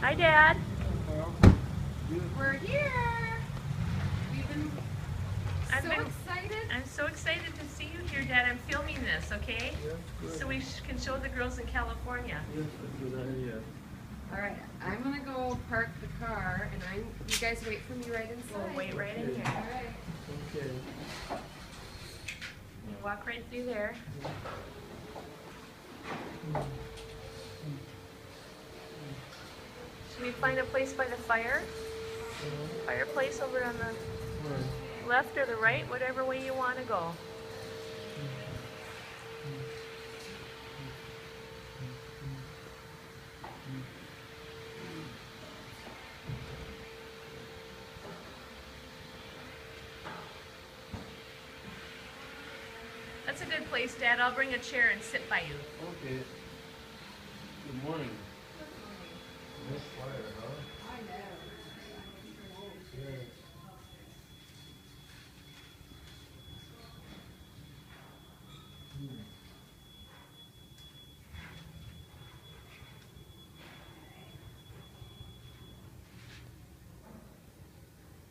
Hi, Dad. We're here. We've been excited. I'm so excited to see you here, Dad. I'm filming this, okay? Yeah, So we can show the girls in California. yes, that's a good idea. All right, I'm gonna go park the car, and you guys wait for me right inside. We'll wait right in All here. right. Okay. You walk right through there. Should we find a place by the fireplace over on the left or the right, whatever way you want to go. That's a good place, Dad. I'll bring a chair and sit by you. Okay. Good morning. Nice fire, huh?